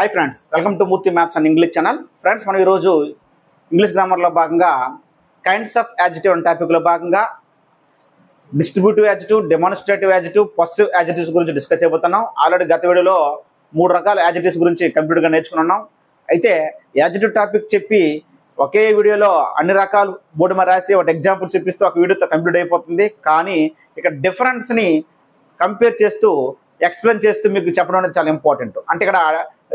Hi friends, welcome to Murthy maths and English channel. Friends, మనం ఈరోజు English గ్రామర్లో భాగంగా kinds of adjective అనే టాపిక్లో భాగంగా distributive adjective, demonstrative adjective, possessive adjectives గురించి డిస్కస్ చేయబోతున్నాం. ఆల్రెడీ గత వీడియోలో 3 రకాల యాడ్జెక్టివ్స్ గురించి కంప్లీట్గా నేర్చుకున్నాం. అయితే యాడ్జెక్టివ్ టాపిక్ చెప్పి ఒకే వీడియోలో అన్ని రకాలు బోర్డు మీద రాసి ఒక ఎగ్జాంపుల్స్ ఇప్పిస్తూ ఒక వీడియోతో కంప్లీట్ అయిపోతుంది. కానీ ఇక్కడ డిఫరెన్స్ని కంపేర్ చేస్తూ ఎక్స్ప్లెయిన్ చేస్తూ మీకు చెప్పడం అనేది చాలా ఇంపార్టెంట్. అంటే ఇక్కడ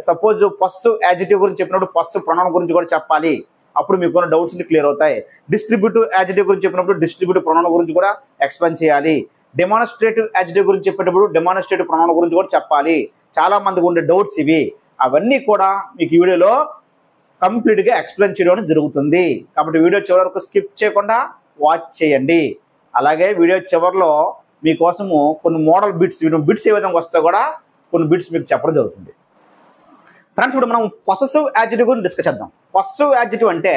సపోజ్ పొసెసివ్ యాడ్జెక్టివ్ గురించి చెప్పినప్పుడు పొసెసివ్ ప్రొనౌన్ గురించి కూడా చెప్పాలి. అప్పుడు మీకు ఉన్న డౌట్స్ క్లియర్ అవుతాయి. డిస్ట్రిబ్యూటివ్ యాడ్జెక్టివ్ గురించి చెప్పినప్పుడు డిస్ట్రిబ్యూటివ్ ప్రొనౌన్ గురించి కూడా ఎక్స్ప్లెయిన్ చేయాలి. డెమాన్స్ట్రేటివ్ యాడ్జెక్టివ్ గురించి చెప్పేటప్పుడు డెమాన్స్ట్రేటివ్ ప్రొనౌన్ గురించి కూడా చెప్పాలి. చాలా మందికి ఉండే డౌట్స్ ఇవి. అవన్నీ కూడా మీకు ఈ వీడియోలో కంప్లీట్గా ఎక్స్ప్లెయిన్ చేయడం జరుగుతుంది. కాబట్టి వీడియో చివరి వరకు స్కిప్ చేయకుండా వాచ్ చేయండి. అలాగే వీడియో చివరిలో మీకోసము కొన్ని మోడల్ బిట్స్ ఏ విధంగా వస్తే కూడా కొన్ని బిట్స్ మీకు చెప్పడం జరుగుతుంది. ఫ్రెండ్స్, ఇప్పుడు మనం పొసెసివ్ యాడ్జెక్టివ్ గురించి డిస్కస్ చేద్దాం. పొసెసివ్ యాడ్జెక్టివ్ అంటే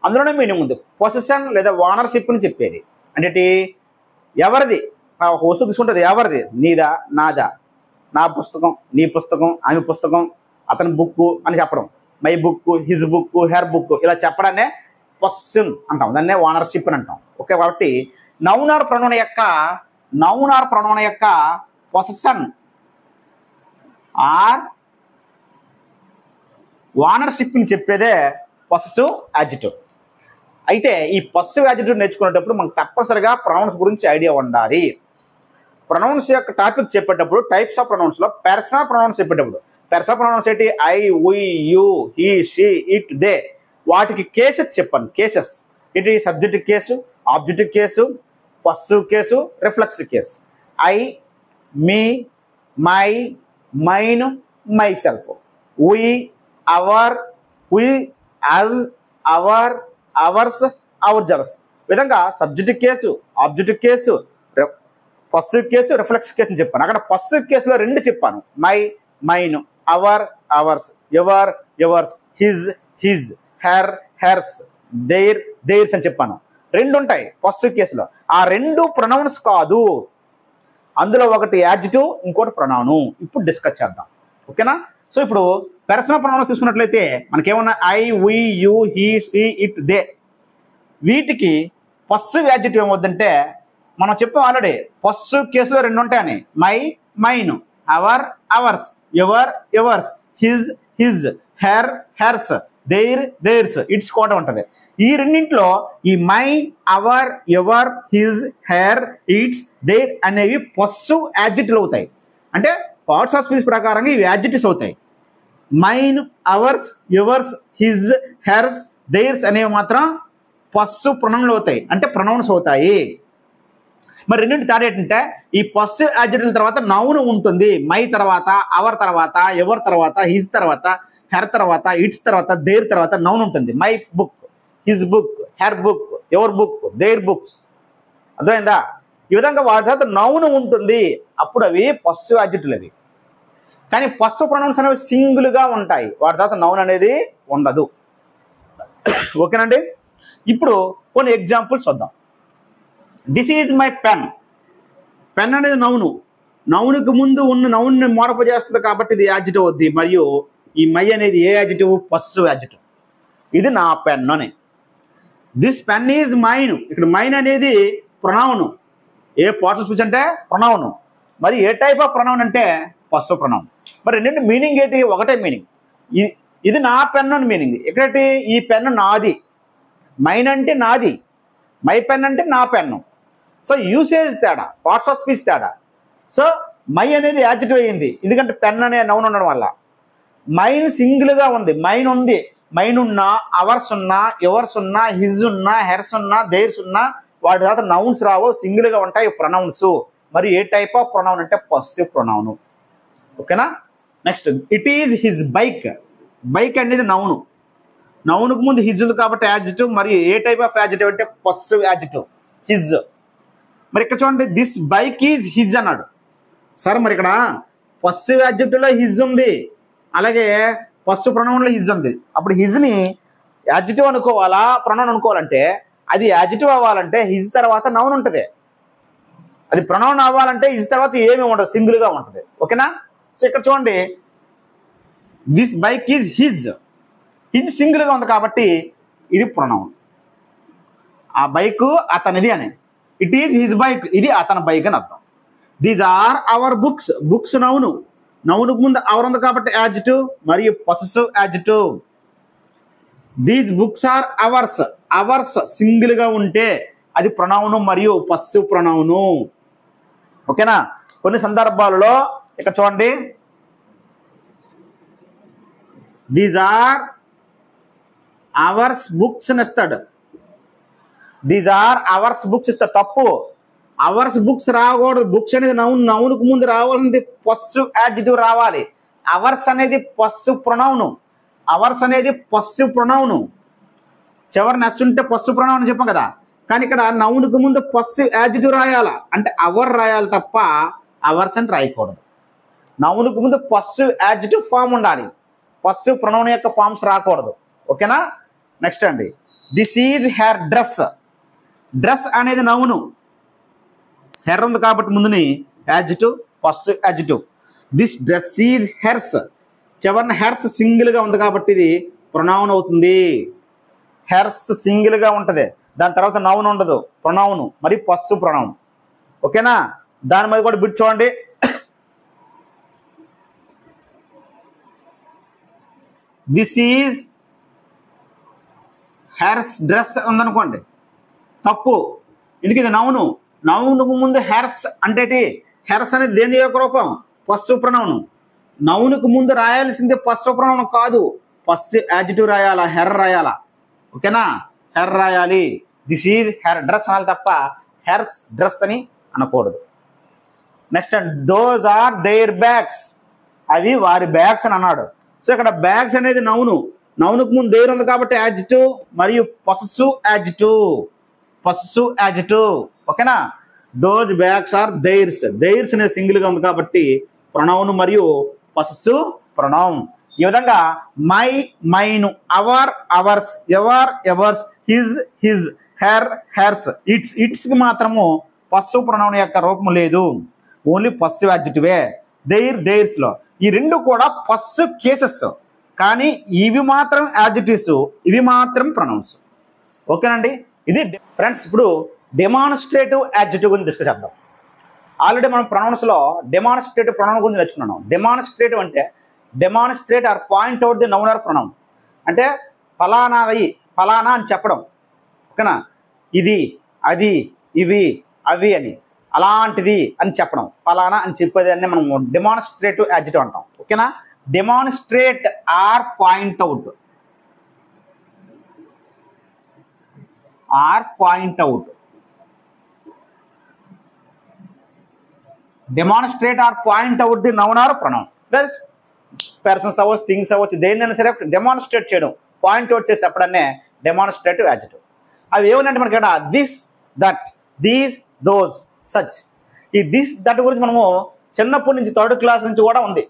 అందులోనే మీనింగ్ ఉంది. పొసెషన్ లేదా ఓనర్షిప్ని చెప్పేది. అంటే ఎవరిది, ఒక వస్తువు తీసుకుంటుంది, ఎవరిది, నీదా, నాదా, నా పుస్తకం, నీ పుస్తకం, ఆమె పుస్తకం, అతని బుక్ అని చెప్పడం. My book, his book, her book ఇలా చెప్పడాన్నే పొసెషన్ అంటాం. దాన్నే ఓనర్షిప్ అని అంటాం. ఓకే, కాబట్టి నౌన్ ఆర్ ప్రొనౌన్ యొక్క పొసెషన్ ఆర్ ఓనర్షిప్ని చెప్పేదే పొసెసివ్ యాడ్జెక్టివ్. అయితే ఈ పొసెసివ్ యాడ్జెక్టివ్ నేర్చుకునేటప్పుడు మనకు తప్పనిసరిగా ప్రొనౌన్స్ గురించి ఐడియా ఉండాలి. ప్రొనౌన్స్ యొక్క టాపిక్ చెప్పేటప్పుడు టైప్స్ ఆఫ్ ప్రొనౌన్స్లో పర్సనల్ ప్రొనౌన్స్ చెప్పేటప్పుడు పర్సనల్ ప్రొనౌన్స్ ఏంటి? I, we, you, he, she, it, they. వాటికి కేసెస్ చెప్పాను. కేసెస్ ఏంటి? Subjective case, objective case, possessive case, reflexive case. I, me, my, mine, myself, we, our, we, us, our, ours, ourselves. విధంగా subjective case, objective case, possessive case, reflexive case అని చెప్పాను. అక్కడ possessive కేసులో 2 చెప్పాను. My, mine, our, ours, your, yours, his, his, her, hers, their, theirs అని చెప్పాను. 2 ఉంటాయి possessive కేసులో. ఆ 2 ప్రొనౌన్స్ కాదు. అందులో ఒకటి యాడ్జెక్టివ్, ఇంకోటి ప్రొనౌన్. ఇప్పుడు డిస్కస్ చేద్దాం. ఓకేనా? సో ఇప్పుడు పర్సనల్ ప్రొనౌన్స్ తీసుకున్నట్లయితే మనకేమన్నా I, we, you, he, she, it, they. వీటికి పొసెసివ్ యాడ్జెక్టివ్ ఏమవుతుందంటే మనం చెప్పాం ఆల్రెడీ. పొసెసివ్ కేసులో 2 ఉంటాయని. My, mine, our, ours, your, yours, his, his, her, hers, their, theirs, its కూడా ఉంటుంది. ఈ రెండింటిలో ఈ my, our, your, his, her, its, their అనేవి పొసెసివ్ యాడ్జెక్టివ్లు అవుతాయి. అంటే పార్ట్స్ ఆఫ్ స్పీచ్ ప్రకారంగా ఇవి యాడ్జెక్టివ్స్ అవుతాయి. Mine, ours, yours, his, hers, theirs అనేవి మాత్రం పొసెసివ్ ప్రొనౌన్లు అవుతాయి. అంటే ప్రొనౌన్స్ అవుతాయి. మరి రెండింటి తేడా ఏంటంటే ఈ పొసెసివ్ యాడ్జెక్టివ్ల తర్వాత నౌన్ ఉంటుంది. మై తర్వాత, అవర్ తర్వాత, ఎవర్ తర్వాత, హిజ్ తర్వాత, హెర్ తర్వాత, ఇట్స్ తర్వాత, దేర్ తర్వాత నౌన్ ఉంటుంది. My book, his book, her book, our book, their books. అర్థమైందా? ఈ విధంగా వాటి తర్వాత నౌన్ ఉంటుంది. అప్పుడు అవి పొసెసివ్ యాడ్జెక్టివ్లు అవి. కానీ పొసెసివ్ ప్రొనౌన్స్ అనేవి సింగిల్గా ఉంటాయి. వాటి తర్వాత నౌన్ అనేది ఉండదు. ఓకేనండి? ఇప్పుడు కొన్ని ఎగ్జాంపుల్స్ చూద్దాం. This is my pen. Pen అనేది నౌను. నౌన్కి ముందు ఉన్న నౌన్ని మోడిఫై చేస్తుంది కాబట్టి ఇది యాడ్జెక్టివ్ అవుద్ది. మరియు ఈ మై అనేది ఏ యాడ్జెక్టివ్? Possessive adjective. ఇది నా పెన్ అని. This pen is mine. ఇక్కడ మైన్ అనేది ప్రొనౌన్. ఏ పార్ట్స్ ఆఫ్ స్పీచ్ అంటే ప్రొనౌన్. మరి ఏ టైప్ ఆఫ్ ప్రొనౌన్ అంటే పొసెసివ్ ప్రొనౌన్. మరి రెండింటి మీనింగ్ ఏంటి? ఒకటే మీనింగ్. ఇది నా పెన్ అని మీనింగ్. ఎక్కడైతే ఈ పెన్ నాది. మైన్ అంటే నాది, మై పెన్ అంటే నా పెన్ను. సో యూసేజ్ తేడా, పార్ట్స్ ఆఫ్ స్పీచ్ తేడా. సో మై అనేది యాడ్జెక్టివ్ అయ్యింది ఎందుకంటే పెన్ అనే నౌన్ ఉండడం వల్ల. మైన్ సింగిల్గా ఉంది. మైన్ ఉంది. మైన్ ఉన్నా, అవర్స్ ఉన్నా, ఎవర్స్ ఉన్నా, హిజ్ ఉన్నా, హెర్స్ ఉన్నా, దేర్స్ ఉన్నా వాటి తర్వాత నౌన్స్ రావు. సింగిల్గా ఉంటాయి ప్రొనౌన్స్. మరి ఏ టైప్ ఆఫ్ ప్రొనౌన్ అంటే పొసెసివ్ ప్రొనౌన్. ఓకేనా? Next, it is his bike. Bike అనేది నౌను. నౌన్కు ముందు హిజ్ ఉంది కాబట్టి యాడ్జెక్టివ్. మరియు ఏ టైప్ ఆఫ్ యాడ్జెక్టివ్ అంటే పొసెసివ్ యాడ్జెక్టివ్, హిజ్. మరి ఇక్కడ చూడండి, దిస్ బైక్ ఈజ్ హిజ్ అన్నాడు. సరే, మరి ఇక్కడ పొసెసివ్ యాడ్జెక్టివ్లో హిజ్ ఉంది, అలాగే పొసెసివ్ ప్రొనౌన్లో హిజ్ ఉంది. అప్పుడు హిజ్ని యాడ్జెక్టివ్ అనుకోవాలా, ప్రొనౌన్ అనుకోవాలంటే అది యాడ్జెక్టివ్ అవ్వాలంటే హిజ్ తర్వాత నౌన్ ఉంటుంది. అది ప్రొనౌన్ అవ్వాలంటే హిజ్ తర్వాత ఏమి ఉండదు, సింగిల్గా ఉంటుంది. ఓకేనా? సో ఇక్కడ చూడండి, this bike is his. His సింగిల్గా ఉంది కాబట్టి ఇది ప్రొనౌన్. ఆ బైక్ అతనిది అని. ఇట్ ఈజ్ హిజ్ బైక్, ఇది అతని బైక్ అని అర్థం. These are our books. Books noun. నౌనుకు ముందు అవర్ ఉంది కాబట్టి యాడ్జెక్టివ్ మరియు possessive adjective. These books are ours. Ours సింగిల్గా ఉంటే అది ప్రొనౌను మరియు పొసెసివ్ ప్రొనౌను. ఓకేనా? కొన్ని సందర్భాలలో ఇక్కడ చూడండి, దీస్ ఆర్ అవర్స్ బుక్స్ అని ఇస్తాడు. దీస్ ఆర్ అవర్స్ బుక్స్ ఇస్తాడు. తప్పు. అవర్స్ బుక్స్ రాకూడదు. బుక్స్ అనేది నౌన్. నౌనుకు ముందు రావాలంటే పొసెసివ్ యాడ్జెక్టివ్ రావాలి. అవర్స్ అనేది పొసెసివ్ ప్రొనౌను. అవర్స్ అనేది పొసెసివ్ ప్రొనౌను. చివరి నెస్ ఉంటే పొసెసివ్ ప్రొనౌన్ అని చెప్పాం కదా. కానీ ఇక్కడ నౌనుకు ముందు పొసెసివ్ యాడ్జెక్టివ్ రాయాలా అంటే అవర్ రాయాలి తప్ప అవర్స్ అని రాయకూడదు. నౌనుకు ముందు పొసెసివ్ యాడ్జెక్టివ్ ఫామ్ ఉండాలి. పొసెసివ్ ప్రొనౌన్ యొక్క ఫామ్స్ రాకూడదు. ఓకేనా? నెక్స్ట్ అండి, this is her dress. Dress అనేది నౌను. హెర్ ఉంది కాబట్టి ముందుని adjective, possessive adjective. This dress is hers. చివరిన హెర్స్ సింగిల్గా ఉంది కాబట్టి ఇది ప్రొనౌన్ అవుతుంది. హెర్స్ సింగిల్గా ఉంటుంది. దాని తర్వాత నౌన్ ఉండదు, ప్రొనౌన్ మరి పొసెసివ్ ప్రొనౌన్. ఓకేనా? దాని మీద కూడా బిట్ చూడండి. దిస్ ఈజ్ హెర్స్ డ్రెస్ ఉందనుకోండి, తప్పు. ఎందుకు? ఇది నౌను. నౌనుకు ముందు హెర్స్ అంటే హెర్స్ అనేది దేని యొక్క రూపం? Possessive pronoun. నౌనుకు ముందు రాయాల్సిందే పొసెసివ్ ప్రొనౌన్ కాదు, పొసెసివ్ యాడ్జెక్టివ్ రాయాలా, హెర్ రాయాలా. ఓకేనా? హెర్ రాయాలి. దిస్ ఈజ్ హెర్ డ్రెస్ అనాలి తప్ప హెర్స్ డ్రెస్ అని అనకూడదు. Next those are their bags. అవి వారి బ్యాగ్స్ అని అన్నాడు. సో ఇక్కడ బ్యాగ్స్ అనేది నౌను. నౌనుకు ముందు దేర్ ఉంది కాబట్టి యాడ్జెక్టివ్ మరియు పొసెసివ్ యాడ్జెక్టివ్. Possessive adjective. ఓకేనా? Those bags are theirs. Theirs అనేది సింగిల్గా ఉంది కాబట్టి ప్రొనౌన్ మరియు పొసెసివ్ ప్రొనౌన్. ఈ విధంగా my, mine, our, ours, your, yours, his, his, her, hers, its, ఇట్స్కి మాత్రము పొసెసివ్ ప్రొనౌన్ యొక్క రూపం లేదు. ఓన్లీ పొసెసివ్ యాడ్జెక్టివే. దేర్, దేర్స్లో ఈ రెండు కూడా పొసెసివ్ కేసెస్. కానీ ఇవి మాత్రం యాడ్జెక్టివ్స్, ఇవి మాత్రం ప్రొనౌన్స్. ఓకేనండి? ఇది ఫ్రెండ్స్. ఇప్పుడు డెమాన్స్ట్రేటివ్ యాడ్జెక్టివ్ గురించి డిస్కస్ చేద్దాం. ఆల్రెడీ మనం ప్రొనౌన్స్లో డెమాన్స్ట్రేటివ్ ప్రొనౌన్ గురించి నేర్చుకున్నాం. డెమాన్స్ట్రేటివ్ అంటే demonstrate or point out the noun or pronoun. అంటే ఫలానాది, ఫలానా అని చెప్పడం. ఓకేనా? ఇది, అది, ఇవి, అవి అని, అలాంటిది అని చెప్పడం, ఫలానా అని చెప్పేది అని మనం డెమాన్స్ట్రేటివ్ యాడ్జెక్టివ్ అంటాం. ఓకేనా? Demonstrate or point out, or point out. Demonstrate or point out the noun or pronoun. Plus persons అవ్వచ్చు, థింగ్స్ అవ్వచ్చు, దేనిదైనా సరే డెమాన్స్ట్రేట్ చేయడం, పాయింట్ అవుట్ చేసి చెప్పడాన్నే డెమాన్స్ట్రేటివ్ యాడ్జెక్టివ్. అవి ఏమనంటే మనకి ఇక్కడ this, that, these, those, such. ఈ దిస్, దట్ గురించి మనము చిన్నప్పటి నుంచి 3rd క్లాస్ నుంచి కూడా ఉంది.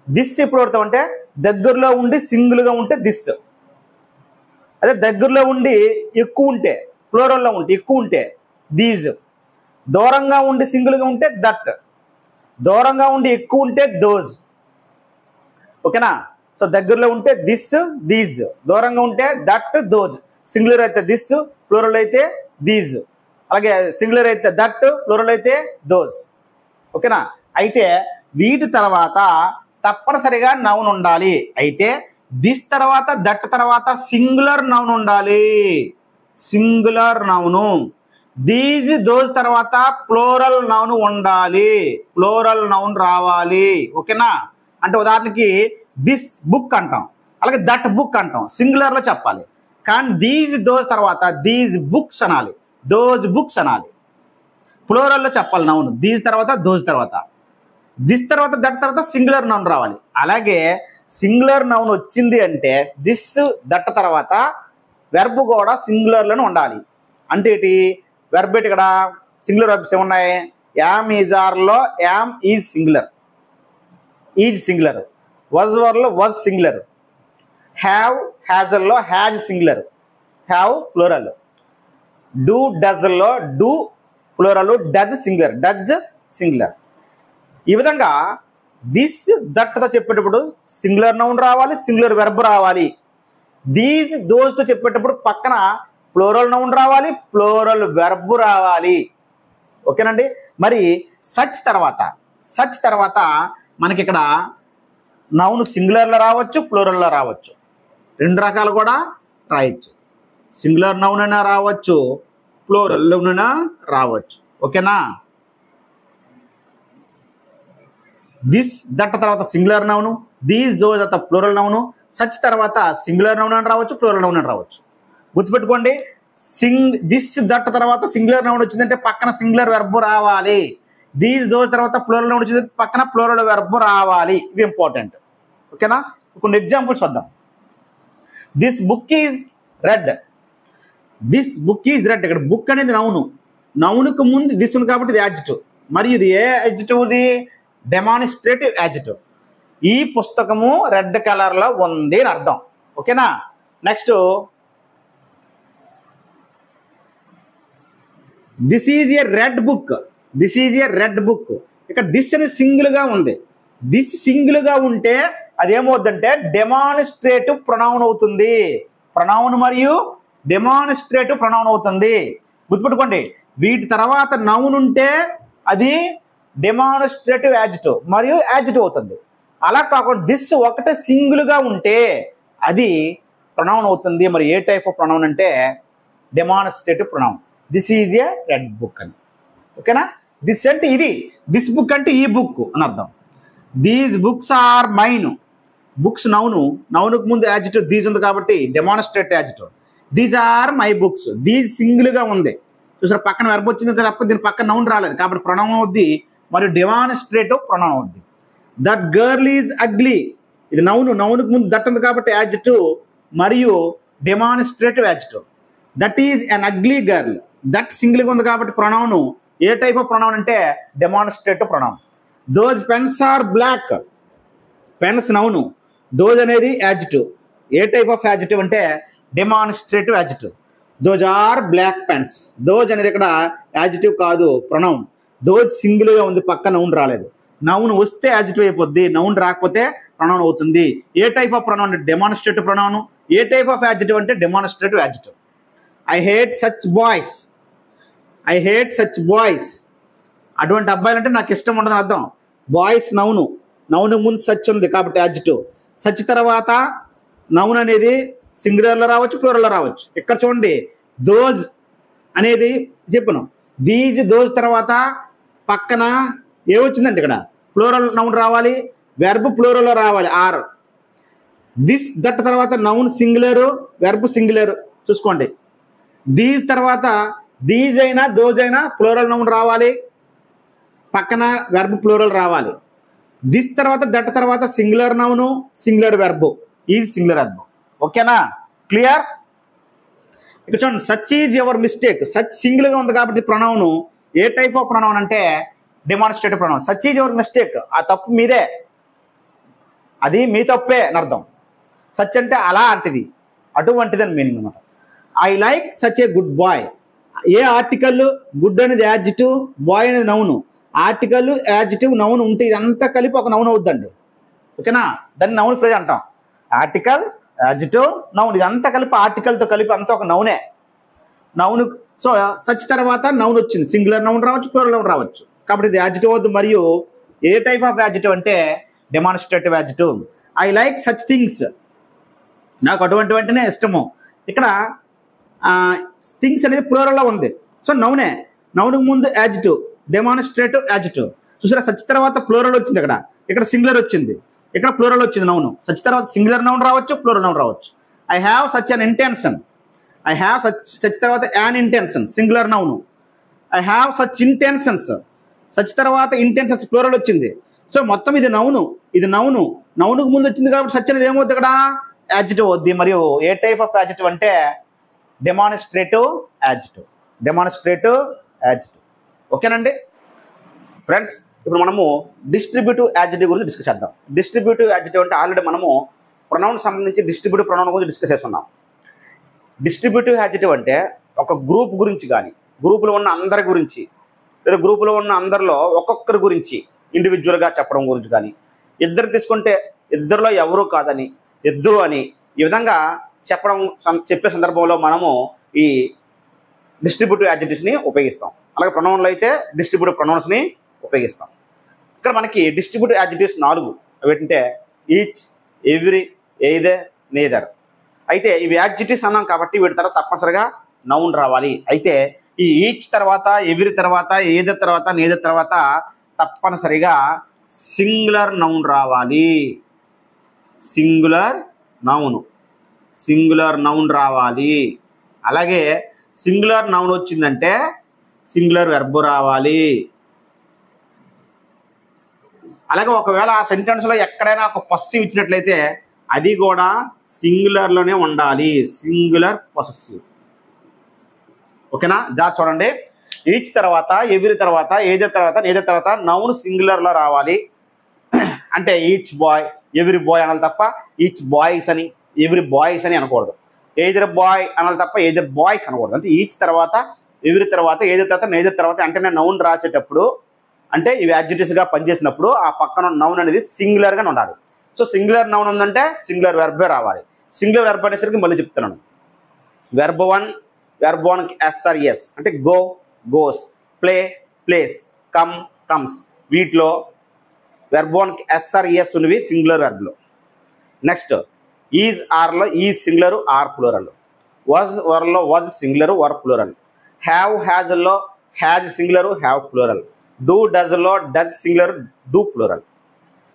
దిస్ ఎప్పుడు పడతామంటే దగ్గరలో ఉండి సింగిల్గా ఉంటే దిస్. అదే దగ్గరలో ఉండి ఎక్కువ ఉంటే, ప్లూరల్లో ఉంటే ఎక్కువ ఉంటే దీస్. దూరంగా ఉండి సింగిల్గా ఉంటే దట్. దూరంగా ఉండి ఎక్కువ ఉంటే దోస్. ఓకేనా? సో దగ్గరలో ఉంటే దిస్, దీస్. దూరంగా ఉంటే దట్, దోజ్. సింగులర్ అయితే దిస్, ప్లూరల్ అయితే దీస్. అలాగే సింగులర్ అయితే దట్, ప్లూరల్ అయితే దోస్. ఓకేనా? అయితే వీటి తర్వాత తప్పనిసరిగా నౌన్ ఉండాలి. అయితే దిస్ తర్వాత, దట్ తర్వాత సింగులర్ నౌన్ ఉండాలి. Singular noun. దీస్, దోస్ తర్వాత ప్లూరల్ నౌన్ ఉండాలి. ప్లూరల్ నౌన్ రావాలి. ఓకేనా? అంటే ఉదాహరణకి దిస్ బుక్ అంటాం, అలాగే దట్ బుక్ అంటాం, సింగులర్లో చెప్పాలి. కానీ దీస్, దోస్ తర్వాత దీస్ బుక్స్ అనాలి, దోస్ బుక్స్ అనాలి. ప్లూరల్లో చెప్పాలి నౌన్. దీస్ తర్వాత, దోస్ తర్వాత, దిస్ తర్వాత, దట్ తర్వాత సింగులర్ నౌన్ రావాలి. అలాగే సింగులర్ నౌన్ వచ్చింది అంటే దిస్, దట్ తర్వాత వెర్బ్ కూడా సింగులర్లోనే ఉండాలి. అంటే ఏంటి? వెర్బ్ ఏంటి? ఇక్కడ సింగులర్ వెర్బ్స్ ఏమున్నాయి? యామ్, ఈజ్, ఆర్లో am is singular, is singular. Was వర్లో వజ్ సింగులర్. హ్యావ్, హ్యాజల్లో has singular, have plural. Do, డజ్లో do plural, does singular, does singular. ఈ విధంగా దిస్ దట్తో చెప్పేటప్పుడు సింగులర్ నౌన్ రావాలి, సింగులర్ వెర్బ్ రావాలి. దీస్ దోస్తో చెప్పేటప్పుడు పక్కన ప్లూరల్ నౌన్ రావాలి, ప్లూరల్ వెర్బ్ రావాలి. ఓకేనండి. మరి సచ్ తర్వాత మనకి ఇక్కడ నౌన్ సింగులర్లో రావచ్చు, ప్లూరల్లో రావచ్చు. రెండు రకాలు కూడా రాయొచ్చు. సింగులర్ నౌన్ అయినా రావచ్చు, ప్లూరల్ నౌన్ అయినా రావచ్చు. ఓకేనా. దిస్ దట్ తర్వాత సింగులర్ నౌను, దీస్ దోస్ తర్వాత ప్లూరల్ నౌను, సచ్ తర్వాత సింగులర్ నౌన్ అని రావచ్చు, ప్లూరల్ నౌన్ అని రావచ్చు. గుర్తుపెట్టుకోండి. దిస్ దట్ తర్వాత సింగులర్ నౌన్ వచ్చిందంటే పక్కన సింగులర్ వెర్బ్ రావాలి. దీస్ దోస్ తర్వాత ప్లూరల్ నౌన్ వచ్చిందంటే పక్కన ప్లూరల్ వెర్బ్ రావాలి. ఇవి ఇంపార్టెంట్. ఓకేనా. కొన్ని ఎగ్జాంపుల్స్ చూద్దాం. This book is red. This book is red. ఇక్కడ బుక్ అనేది నౌను, నౌనుకు ముందు దిస్ ఉంది కాబట్టి ఇది యాడ్జెక్టివ్. మరియు ఇది ఏ యాడ్జెక్టివ్ది? Demonstrative adjective. ఈ పుస్తకము రెడ్ కలర్లో ఉంది అని అర్థం. ఓకేనా. Next this is a red book. This is a red book. ఇక్కడ దిస్ అనేది సింగిల్గా ఉంది. దిస్ సింగిల్గా ఉంటే అదేమవుతుందంటే డెమాన్స్ట్రేటివ్ ప్రొనౌన్ అవుతుంది. ప్రొనౌన్ మరియు డెమాన్స్ట్రేటివ్ ప్రొనౌన్ అవుతుంది. గుర్తుపెట్టుకోండి. వీటి తర్వాత నౌన్ ఉంటే అది డెమాన్స్ట్రేటివ్ యాడ్జెక్టివ్ మరియు యాడ్జెక్టివ్ అవుతుంది. అలా కాకుండా దిస్ ఒకటే సింగిల్గా ఉంటే అది ప్రొనౌన్ అవుతుంది. మరి ఏ టైప్ ఆఫ్ ప్రొనౌన్ అంటే demonstrative pronoun. This is a red book అని. ఓకేనా. దిస్ అంటే ఇది, దిస్ బుక్ అంటే ఈ బుక్ అని అర్థం. These books are mine. Books noun, నౌనుకు ముందు యాడ్జెక్టివ్ దీస్ ఉంది కాబట్టి demonstrative adjective. These are my books. These సింగిల్గా ఉంది. చూసారు పక్కన వెర్బ్ వచ్చింది కదా, తప్ప దీని పక్కన నౌన్ రాలేదు కాబట్టి ప్రొనౌన్ అవుద్ది మరియు డెమాన్స్ట్రేటివ్ ప్రొనౌన్ అవుద్ది. That girl is ugly. ఇది నౌను, నౌనుకు ముందు దట్ ఉంది కాబట్టి యాడ్జెక్టివ్ మరియు demonstrative adjective. That is an ugly girl. That సింగిల్గా ఉంది కాబట్టి ప్రొనౌన్ ఏ టైప్ ఆఫ్ ప్రొనౌన్ అంటే demonstrative pronoun. Those pens are black. Pens noun, those అనేది యాడ్జెక్టివ్. ఏ టైప్ ఆఫ్ యాడ్జెక్టివ్ అంటే demonstrative adjective. Those are black pens. Those అనేది ఇక్కడ యాడ్జెక్టివ్ కాదు, ప్రొనౌన్. దోజ్ సింగిల్గా ఉంది, పక్క నౌన్ రాలేదు. నౌన్ వస్తే యాడ్జెక్టివ్ అయిపోద్ది, నౌన్ రాకపోతే ప్రొనౌన్ అవుతుంది. ఏ టైప్ ఆఫ్ ప్రొనౌన్ అంటే డెమాన్స్ట్రేటివ్ ప్రొనౌన్. ఏ టైప్ ఆఫ్ యాడ్జెక్టివ్ అంటే demonstrative adjective. I hate such boys. I hate such boys. అటువంటి అబ్బాయిలు అంటే నాకు ఇష్టం ఉండదని అర్థం. బాయ్స్ నౌను, నౌను ముందు సచ్ ఉంది కాబట్టి యాడ్జెక్టివ్. సచ్ తర్వాత నౌన్ అనేది సింగులర్లో రావచ్చు, ప్లూరల్లో రావచ్చు. ఇక్కడ చూడండి దోజ్ అనేది చెప్పను. దీజ్ దోజ్ తర్వాత పక్కన ఏమొచ్చిందంటే ఇక్కడ ప్లూరల్ నౌన్ రావాలి, వెర్బ్ ప్లూరల్లో రావాలి. ఆర్. దిస్ దట్ తర్వాత నౌన్ సింగులరు, వెర్బ్ సింగులరు. చూసుకోండి. దీస్ తర్వాత దీజ్ అయినా దోజ్ అయినా ప్లూరల్ నౌన్ రావాలి, పక్కన వెర్బ్ ప్లూరల్ రావాలి. దిస్ తర్వాత దట్ తర్వాత singular noun, singular verb. Is singular verb. ఓకేనా. క్లియర్. ఇక్కడ చూడండి such is your mistake. Such సింగిల్గా ఉంది కాబట్టి ప్రొనౌన్ ఏ టైప్ ఆఫ్ ప్రొనౌన్ అంటే demonstrative pronoun. Such is your mistake. ఆ తప్పు మీదే, అది మీ తప్పే అని అర్థం. సచ్ అంటే అలా అంటిది, అటువంటిది అని మీనింగ్ అనమాట. I like such a good boy. A article? Good అనేది యాడ్జెక్టివ్, బాయ్ అనేది నౌను. ఆర్టికల్, యాడ్జెక్టివ్, నౌన్ ఉంటే ఇదంతా కలిపి ఒక నౌన్ అవుద్దండి. ఓకేనా. దాన్ని నౌన్ ఫ్రేజ్ అంటాం. ఆర్టికల్, యాడ్జెక్టివ్, నౌన్ ఇదంతా కలిపి ఆర్టికల్తో కలిపి అంతా ఒక నౌనే. నౌన్. సో సచ్ తర్వాత నౌన్ వచ్చింది. సింగులర్ నౌన్ రావచ్చు, ప్లూరల్ నౌన్ రావచ్చు. కాబట్టి ఇది యాడ్జెక్టివ్ అవుద్ది. మరియు ఏ టైప్ ఆఫ్ యాడ్జెక్టివ్ అంటే demonstrative adjective. I like such things. నాకు అటువంటి వెంటనే ఇష్టము. ఇక్కడ థింగ్స్ అనేది ప్లూరల్లో ఉంది. సో నౌనే, నౌన్కు ముందు యాడ్జెక్టివ్, డెమాన్స్ట్రేటివ్ యాడ్జెక్టివ్. చూసారా సచ్ తర్వాత ప్లూరల్ వచ్చింది. ఇక్కడ సింగులర్ వచ్చింది, ఇక్కడ ప్లూరల్ వచ్చింది నౌను. సచ్ తర్వాత సింగులర్ నౌన్ రావచ్చు, ప్లూరల్ నౌన్ రావచ్చు. I have such an intention. I have such తర్వాత an intention, singular noun. I have such intentions. Such తర్వాత ఇంటెన్షన్స్ ప్లూరల్ వచ్చింది. సో మొత్తం ఇది నౌను, ఇది నౌను, నౌనుకు ముందు వచ్చింది కాబట్టి సచ్ అనేది ఏమవుతుంది ఇక్కడ యాడ్జెక్టివ్ అవుద్ది. మరియు ఏ టైప్ ఆఫ్ యాడ్జెక్టివ్ అంటే డెమాన్స్ట్రేటివ్ యాడ్జెక్టివ్. Demonstrative adjective. ఓకేనండి ఫ్రెండ్స్. ఇప్పుడు మనము డిస్ట్రిబ్యూటివ్ యాడ్జెక్టివ్ గురించి డిస్కస్ చేద్దాం. డిస్ట్రిబ్యూటివ్ యాడ్జెక్టివ్ అంటే ఆల్రెడీ మనము ప్రొనౌన్ సంబంధించి డిస్ట్రిబ్యూటివ్ ప్రొనౌన్ గురించి డిస్కస్ చేస్తున్నాం. డిస్ట్రిబ్యూటివ్ యాడ్జెక్టివ్ అంటే ఒక గ్రూప్ గురించి కానీ, గ్రూపులో ఉన్న అందరి గురించి, లేదా గ్రూపులో ఉన్న అందరిలో ఒక్కొక్కరి గురించి ఇండివిజువల్గా చెప్పడం గురించి కానీ, ఇద్దరు తీసుకుంటే ఇద్దరిలో ఎవరు కాదని, ఇద్దరు అని ఈ విధంగా చెప్పే సందర్భంలో మనము ఈ డిస్ట్రిబ్యూటివ్ యాడ్జెక్టివ్స్ని ఉపయోగిస్తాం. అలాగే ప్రొనౌన్లో అయితే డిస్ట్రిబ్యూటివ్ ప్రొనౌన్స్ని ఉపయోగిస్తాం. ఇక్కడ మనకి డిస్ట్రిబ్యూటివ్ యాడ్జెక్టివ్స్ 4 ఏంటంటే ఈచ్, ఎవ్రీ, ఎయిదర్, నేదర్. అయితే ఇవి యాడ్జెక్టివ్స్ అన్నాం కాబట్టి వీటి తర్వాత తప్పనిసరిగా నౌన్ రావాలి. అయితే ఈ ఈచ్ తర్వాత, ఎవ్రీ తర్వాత, ఎయిదర్ తర్వాత, నేదర్ తర్వాత తప్పనిసరిగా సింగులర్ నౌన్ రావాలి. సింగులర్ నౌన్ రావాలి. అలాగే సింగులర్ నౌన్ వచ్చిందంటే సింగులర్ వెర్బ్ రావాలి. అలాగే ఒకవేళ ఆ సెంటెన్స్లో ఎక్కడైనా ఒక పొసెసివ్ ఇచ్చినట్లయితే అది కూడా సింగులర్లోనే ఉండాలి. Singular possessive. ఓకేనా? చూడండి, ఈచ్ తర్వాత, ఎవ్రీ తర్వాత, ఏదర్ తర్వాత, నేదర్ తర్వాత నౌన్ సింగులర్లో రావాలి. అంటే ఈచ్ బాయ్, ఎవ్రీ బాయ్ అనాలి తప్ప ఈచ్ బాయ్స్ అని, ఎవ్రీ బాయ్స్ అని అనకూడదు. ఏదర్ బాయ్ అనాలి తప్ప ఏదర్ బాయ్స్ అనకూడదు. అంటే ఈచ్ తర్వాత, ఎవ్రీ తర్వాత, ఏదర్ తర్వాత, నేదర్ తర్వాత అంటే నేను నౌన్ రాసేటప్పుడు, అంటే ఇవి యాడ్జెక్టివ్స్గా పనిచేసినప్పుడు ఆ పక్కన నౌన్ అనేది సింగులర్గా ఉండాలి. సో సింగులర్ నౌన్ ఉందంటే సింగులర్ వెర్బే రావాలి. సింగులర్ వెర్బ్ అనేసరికి మళ్ళీ చెప్తున్నాను. వెర్బ్ 1కి SRS అంటే go, goes, play, plays, come, comes. వీటిలో వెర్బ్ 1కి SRS ఉన్నవి సింగులర్ వెర్బ్లో. నెక్స్ట్ ఈజ్, ఆర్లో is singular, are plural. Was, వర్లో was singular, were plural. Have, హ్యాజ్లో has singular, have plural. Do, డజ్లో డజ్ సింగులర్, డూ ప్లూరల్.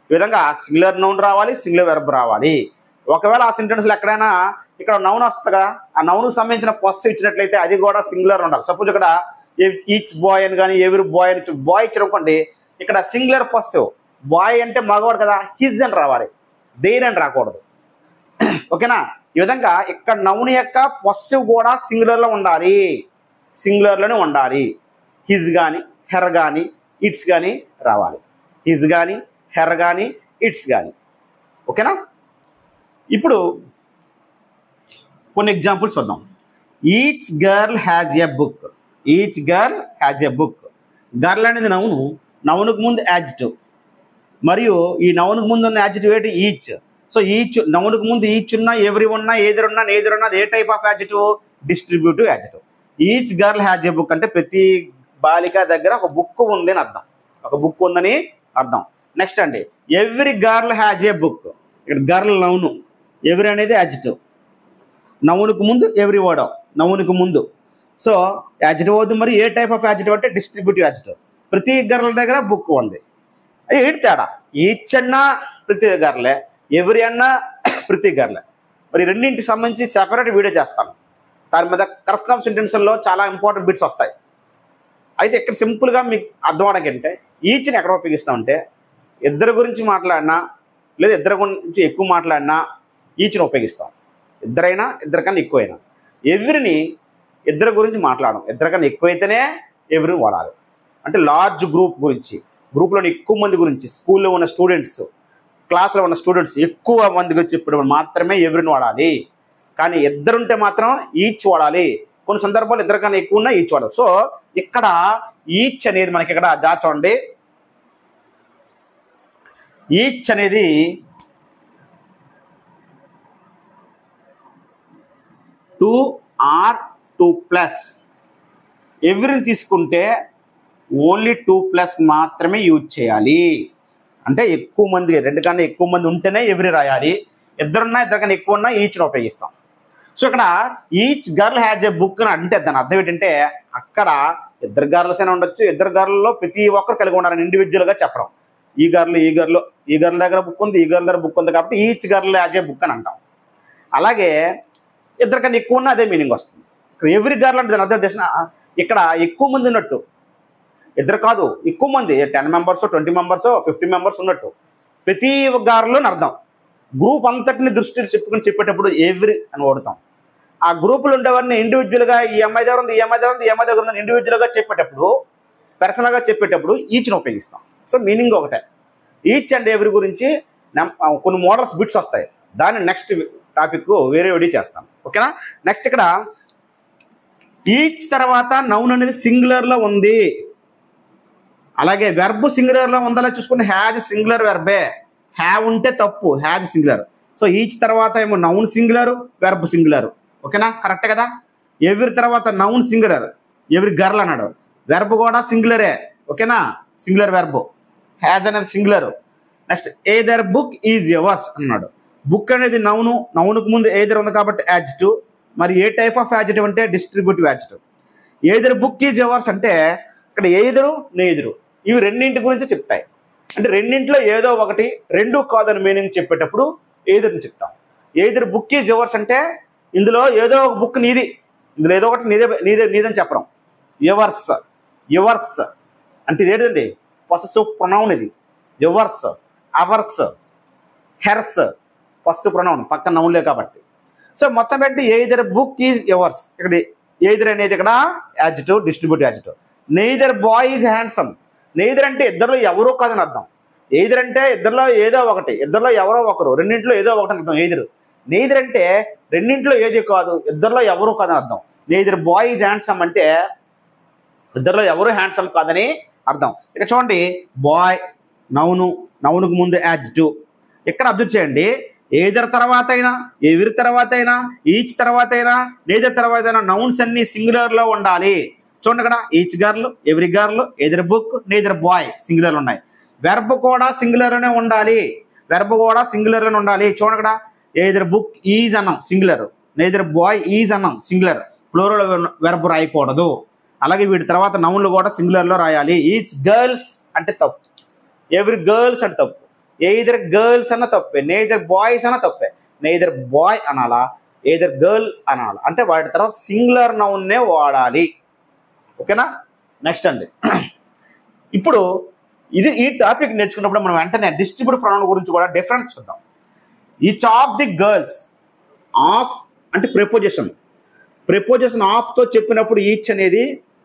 ఈ విధంగా సింగులర్ నౌన్ రావాలి, సింగులర్ వెర్బ్ రావాలి. ఒకవేళ ఆ సెంటెన్స్లో ఎక్కడైనా ఇక్కడ నౌన్ వస్తుంది కదా, ఆ నౌన్కి సంబంధించిన పొసెసివ్ ఇచ్చినట్లయితే అది కూడా సింగులర్ ఉండాలి. సపోజ్ ఇక్కడ ఈచ్ బాయ్ అని కానీ ఎవ్రీ బాయ్ అని బాయ్ ఇచ్చిననుకోండి, ఇక్కడ సింగులర్ పొసెసివ్. బాయ్ అంటే మగవాడు కదా, హిజ్ అని రావాలి, దేర్ అని రాకూడదు. ఓకేనా? ఈ విధంగా ఇక్కడ నౌన్ యొక్క పొసెసివ్ కూడా సింగులర్లో ఉండాలి, సింగులర్లోనే ఉండాలి. హిజ్ కానీ, హెర్ కానీ, ఇట్స్ కానీ రావాలి. హిజ్ కానీ, హెర్ కానీ, ఇట్స్ కానీ. ఓకేనా? ఇప్పుడు కొన్ని ఎగ్జాంపుల్స్ చూద్దాం. Each girl has a book. Each girl has a book. Girl అనేది నౌను, నౌనుకు ముందు యాడ్జెక్టివ్, మరియు ఈ నౌనుకు ముందు ఉన్న యాడ్జెక్టివ్ ఏంటి? ఈచ్. సో ఈచ్ నౌనుకు ముందు ఈచ్ ఉన్నా, ఎవ్రీ ఉన్నా, ఏదర్ ఉన్నా, నేదర్ ఉన్నా, ఏ type of adjective? Distributive adjective. Each girl has a book అంటే ప్రతి బాలిక దగ్గర ఒక బుక్ ఉంది అని అర్థం, ఒక బుక్ ఉందని అర్థం. నెక్స్ట్ అండి, every girl has a book. ఇక్కడ గర్ల్ నౌను, ఎవ్రీ అనేది యాడ్జెక్టివ్, నౌనుకు ముందు ఎవ్రీ వర్డ్, నౌనుకు ముందు. సో యాడ్జెక్టివ్ అవుతుంది. మరి ఏ టైప్ ఆఫ్ యాడ్జెక్టివ్ అంటే డిస్ట్రిబ్యూటివ్ యాడ్జెక్టివ్. ప్రతి గర్ల్ దగ్గర బుక్ ఉంది. ఏంటి తేడా? ఈచ్ అన్నా ప్రతి గర్లే, ఎవ్రీ అన్నా ప్రతి గర్లే. మరి రెండింటికి సంబంధించి సెపరేట్ వీడియో చేస్తాను. దాని మీద కరెక్షన్ ఆఫ్ సెంటెన్స్లో చాలా ఇంపార్టెంట్ బిట్స్ వస్తాయి. అయితే ఇక్కడ సింపుల్గా మీకు అర్థం అవడానికి అంటే ఈచ్ని ఎక్కడ ఉపయోగిస్తామంటే ఇద్దరు గురించి మాట్లాడినా లేదా ఇద్దరు గురించి ఎక్కువ మాట్లాడినా ఈచ్ని ఉపయోగిస్తాం. ఇద్దరైనా, ఇద్దరికన్నా ఎక్కువైనా. ఎవ్రీని ఇద్దరు గురించి మాట్లాడడం, ఇద్దరికన్నా ఎక్కువైతేనే ఎవ్రీ వాడాలి. అంటే లార్జ్ గ్రూప్ గురించి, గ్రూప్లోని ఎక్కువ మంది గురించి, స్కూల్లో ఉన్న స్టూడెంట్స్, క్లాస్లో ఉన్న స్టూడెంట్స్ ఎక్కువ మంది గురించి చెప్పినప్పుడు మాత్రమే ఎవ్రీని వాడాలి. కానీ ఇద్దరుంటే మాత్రం ఈచ్ వాడాలి. కొన్ని సందర్భాలు ఇద్దరికన్నా ఎక్కువ ఉన్నా ఈచ్ వాడాలి. సో ఇక్కడ ఈచ్ అనేది మనకి ఇక్కడ చూడండి, ఈచ్ అనేది టూ ఆర్ 2+. ఎవ్రీని తీసుకుంటే ఓన్లీ 2+ మాత్రమే యూజ్ చేయాలి. అంటే ఎక్కువ మంది, రెండు కన్నా ఎక్కువ మంది ఉంటేనే ఎవ్రీ రాయాలి. ఇద్దరున్నా, ఇద్దరికన్నా ఎక్కువ ఉన్నా ఈచ్ని ఉపయోగిస్తాం. సో ఇక్కడ each girl has a book అని అంటే దాని అర్థం ఏంటంటే అక్కడ ఇద్దరు గర్ల్స్ అయినా ఉండొచ్చు, ఇద్దరు గర్ల్లో ప్రతి ఒక్కరు కలిగి ఉన్నారని ఇండివిజువల్గా చెప్పడం. ఈ గర్ల్ దగ్గర బుక్ ఉంది, ఈ గర్ల్ దగ్గర బుక్ ఉంది కాబట్టి each girl has a book అని అంటాం. అలాగే ఇద్దరికన్నా ఎక్కువ ఉన్నా అదే మీనింగ్ వస్తుంది. ఇక్కడ ఎవ్రీ గర్ల్ అంటే దాని అర్థం చేసిన ఇక్కడ ఎక్కువ మంది ఉన్నట్టు, ఇద్దరు కాదు ఎక్కువ మంది, 10 మెంబర్స్, 20 మెంబర్స్, 50 మెంబర్స్ ఉన్నట్టు ప్రతి గర్ల్ అని అర్థం. గ్రూప్ అంతటిని దృష్టిలో చెప్పేటప్పుడు ఎవ్రీ అని వాడుతాం. ఆ గ్రూపులు ఉండేవారిని ఇండివిజువల్గా ఈ అమ్మాయి దగ్గర ఉంది, ఈ అమ్మాయి దగ్గర ఉంది, ఈ అమ్మాయి దగ్గర ఉంది ఇండివిజువల్గా చెప్పేటప్పుడు, పర్సనల్గా చెప్పేటప్పుడు ఈచ్ని ఉపయోగిస్తాం. సో మీనింగ్ ఒకటే. ఈచ్ అండ్ ఎవ్రీ గురించి కొన్ని మోడల్స్ బిట్స్ వస్తాయి, దాన్ని నెక్స్ట్ టాపిక్ వేరే వీడియో చేస్తాను. ఓకేనా? నెక్స్ట్ ఇక్కడ ఈచ్ తర్వాత నౌన్ అనేది సింగులర్లో ఉంది. అలాగే వెర్బ్ సింగులర్లో ఉందా చూసుకుంటే హ్యాజ్ సింగులర్ వెర్బే, హ్యావ్ ఉంటే తప్పు, హ్యాజ్ సింగులర్. సో ఈచ్ తర్వాత ఏమో నౌన్ సింగులర్, వెర్బ్ సింగులర్. ఓకేనా, కరెక్ట్ కదా. ఎవరి తర్వాత నౌన్ సింగులర్, ఎవరి గర్ల్ అన్నాడు. వెర్బ్ కూడా సింగులరే. ఓకేనా, సింగులర్ వెర్బ్. హ్యాజ్ అనేది singular. Next either book is yours అన్నాడు. బుక్ అనేది నౌను, నౌనుకు ముందు ఏదర్ ఉంది కాబట్టి యాడ్జెక్టివ్. మరి ఏ టైప్ ఆఫ్ యాడ్జెక్టివ్ అంటే distributive adjective. Either book is yours అంటే ఇక్కడ ఏదరు నేదరు ఇవి రెండింటి గురించి చెప్తాయి. అంటే రెండింటిలో ఏదో ఒకటి, రెండు కాదని మీనింగ్ చెప్పేటప్పుడు ఏదర్ని చెప్తాం. ఏదర్ బుక్ ఈజ్ యువర్స్ అంటే ఇందులో ఏదో ఒక బుక్ నీది, ఇందులో ఏదో ఒకటి నీదని చెప్పడం. యువర్స్, యువర్స్ అంటే ఇది ఏంటండి, పొసెసివ్ ప్రొనౌన్. ఇది yours, hours, hertz possessive pronoun, పక్కన నౌన్లే కాబట్టి. సో మొత్తం పెట్టి ఎయిదర్ బుక్ ఈజ్ యువర్స్. ఇక్కడ ఎయిదర్ అనేది ఇక్కడ adjective, distributive adjective. Neither boy is handsome. Neither అంటే ఇద్దరిలో ఎవరో కాదని అర్థం. ఎయిదర్ అంటే ఇద్దరిలో ఏదో ఒకటి, ఇద్దరిలో ఎవరో ఒకరు, రెండింటిలో ఏదో ఒకటి అని అర్థం ఎయిదర్. నెయిదర్ అంటే రెండింటిలో ఏది కాదు, ఇద్దరిలో ఎవరో కాదని అర్థం. నెయిదర్ బాయ్ ఈజ్ హ్యాండ్సమ్ అంటే ఇద్దరిలో ఎవరు హ్యాండ్సమ్ కాదని అర్థం. ఇక చూడండి, బాయ్ నౌను, నౌనుకు ముందు యాడ్జెక్టివ్. ఇక్కడ అబ్జర్వ్ చేయండి, ఏదర్ తర్వాత అయినా, ఎవరి తర్వాత అయినా, ఈచ్ తర్వాత అయినా, నేదర్ తర్వాత అయినా నౌన్స్ అన్ని సింగులర్లో ఉండాలి. చూడండి ఇక్కడ each girl, every girl, either book, neither boy singular ఉన్నాయి. వెర్బ్ కూడా సింగులర్లోనే ఉండాలి, వెర్బ్ కూడా సింగులర్లోనే ఉండాలి. చూడండి ఇక్కడ ఏదర్ బుక్ ఈజ్ అన్నాం సింగులర్, నేదర్ బాయ్ ఈజ్ అన్నాం సింగులర్, ప్లూరల్ వెర్బ్ రాయకూడదు. అలాగే వీటి తర్వాత నౌన్లు కూడా సింగులర్లో రాయాలి. ఈచ్ గర్ల్స్ అంటే తప్పు, ఎవరి గర్ల్స్ అంటే తప్పు, ఎయిదర్ గర్ల్స్ అన్న తప్పే, నేదర్ బాయ్స్ అన్న తప్పే. నేదర్ బాయ్ అనాలా, ఏదర్ గర్ల్ అనాలా, అంటే వాటి తర్వాత సింగులర్ నౌన్నే వాడాలి. ఓకేనా. నెక్స్ట్ అండి, ఇప్పుడు ఈ టాపిక్ నేర్చుకున్నప్పుడు మనం వెంటనే డిస్ట్రిబ్యూటివ్ ప్రొనౌన్ గురించి కూడా డిఫరెన్స్ చూద్దాం. Each of the girls, of అంటే ప్రిపోజిషన్, ప్రిపోజిషన్ ఆఫ్తో చెప్పినప్పుడు ఈచ్ అనేది